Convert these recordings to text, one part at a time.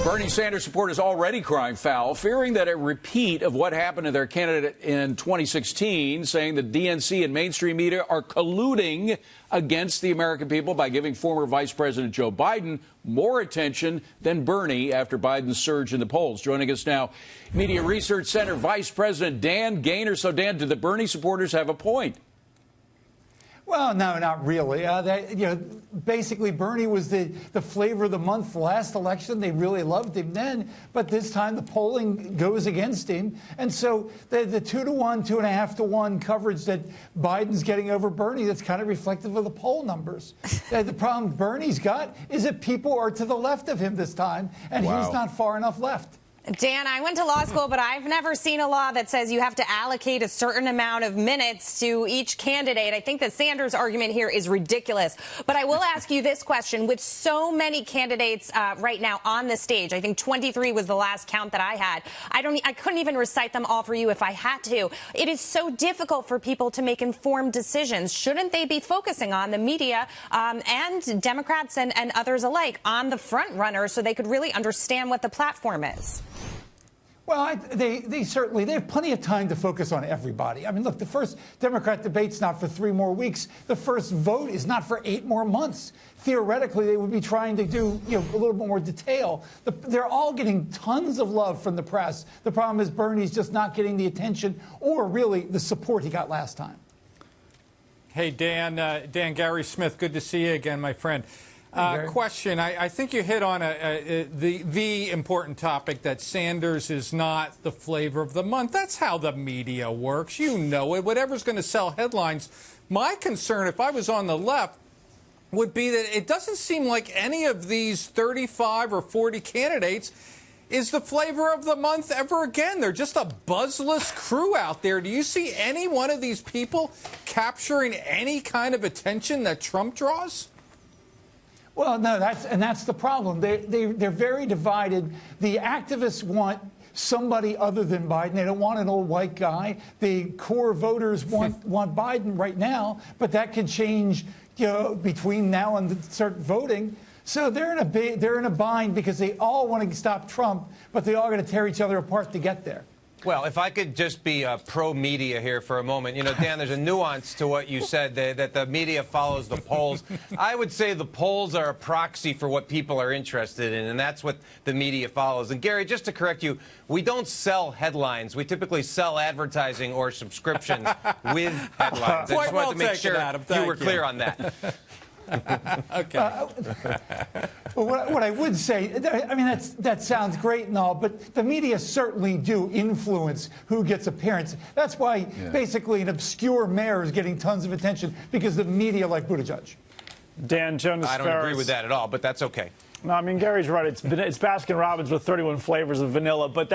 Bernie Sanders supporters already crying foul, fearing that a repeat of what happened to their candidate in 2016, saying the DNC and mainstream media are colluding against the American people by giving former Vice President Joe Biden more attention than Bernie after Biden's surge in the polls. Joining us now, Media Research Center Vice President Dan Gainor. So, Dan, do the Bernie supporters have a point? Well, no, not really. Basically, Bernie was the flavor of the month last election. They really loved him then. But this time, the polling goes against him. And so the 2-to-1, 2.5-to-1 coverage that Biden's getting over Bernie, that's kind of reflective of the poll numbers. The problem Bernie's got is that people are to the left of him this time, and he's not far enough left. Dan, I went to law school, but I've never seen a law that says you have to allocate a certain amount of minutes to each candidate. I think the Sanders argument here is ridiculous. But I will ask you this question. With so many candidates right now on the stage, I think 23 was the last count that I had. I couldn't even recite them all for you if I had to. It is so difficult for people to make informed decisions. Shouldn't they be focusing on the media and Democrats and others alike on the front runners so they could really understand what the platform is? Well, they have plenty of time to focus on everybody. I mean, look, the first Democrat debate's not for 3 more weeks. The first vote is not for 8 more months. Theoretically, they would be trying to do a little bit more detail. They're all getting tons of love from the press. The problem is Bernie's just not getting the attention or really the support he got last time. Hey, Dan, Gary Smith, good to see you again, my friend. Question. I think you hit on the important topic that Sanders is not the flavor of the month. That's how the media works. You know it. Whatever's going to sell headlines. My concern, if I was on the left, would be that it doesn't seem like any of these 35 or 40 candidates is the flavor of the month ever again. They're just a buzzless crew out there. Do you see any one of these people capturing any kind of attention that Trump draws? Well, no, that's the problem. They're very divided. The activists want somebody other than Biden. They don't want an old white guy. The core voters want Biden right now, but that can change, between now and start voting. So they're in a bind because they all want to stop Trump, but they all got to tear each other apart to get there. Well, if I could just be pro-media here for a moment. Dan, there's a nuance to what you said, that the media follows the polls. I would say the polls are a proxy for what people are interested in, and that's what the media follows. And, Gary, just to correct you, we don't sell headlines. We typically sell advertising or subscriptions with headlines. I just wanted to make sure you were clear on that. Okay. What I would say, I mean, that sounds great and all, but the media certainly do influence who gets appearance. That's why basically an obscure mayor is getting tons of attention because the media like Buttigieg. Dan Jonas I don't agree with that at all, but that's okay. No, I mean, Gary's right. It's Baskin-Robbins with 31 flavors of vanilla. But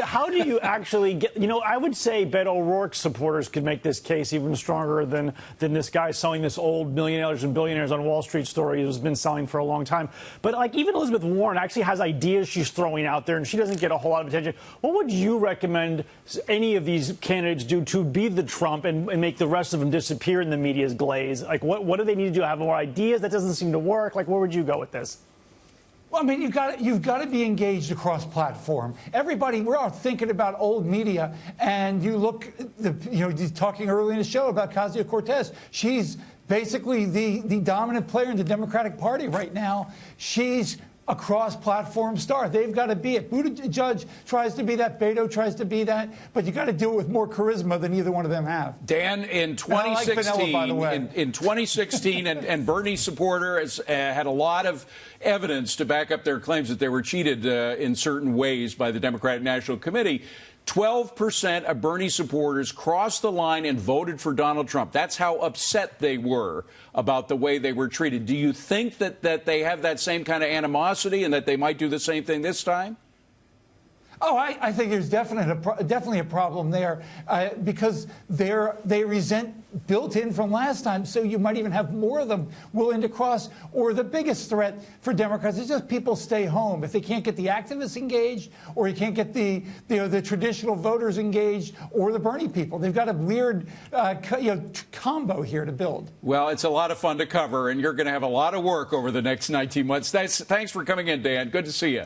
how do you actually get, I would say Beto O'Rourke's supporters could make this case even stronger than this guy selling this old millionaires and billionaires on Wall Street story who's been selling for a long time. But even Elizabeth Warren actually has ideas she's throwing out there, and she doesn't get a whole lot of attention. What would you recommend any of these candidates do to be the Trump and make the rest of them disappear in the media's glaze? Like, what do they need to do? Have more ideas? That doesn't seem to work. Like, where would you go with this? Well, I mean, you've got to be engaged across platform. Everybody, we're all thinking about old media, and you look, you're talking earlier in the show about Ocasio-Cortez. She's basically the dominant player in the Democratic Party right now. She's a cross-platform star. They've got to be it. Buttigieg tries to be that. Beto tries to be that. But you got to do it with more charisma than either one of them have. Dan, in 2016, by the way. in 2016, and Bernie supporters had a lot of evidence to back up their claims that they were cheated in certain ways by the Democratic National Committee. 12% of Bernie supporters crossed the line and voted for Donald Trump. That's how upset they were about the way they were treated. Do you think that they have that same kind of animosity and that they might do the same thing this time? Oh, I think there's definitely a problem there because they resent built in from last time. So you might even have more of them willing to cross. Or the biggest threat for Democrats is just people stay home. If they can't get the activists engaged, or you can't get the traditional voters engaged, or the Bernie people, they've got a weird combo here to build. Well, it's a lot of fun to cover, and you're going to have a lot of work over the next 19 months. Thanks for coming in, Dan. Good to see you.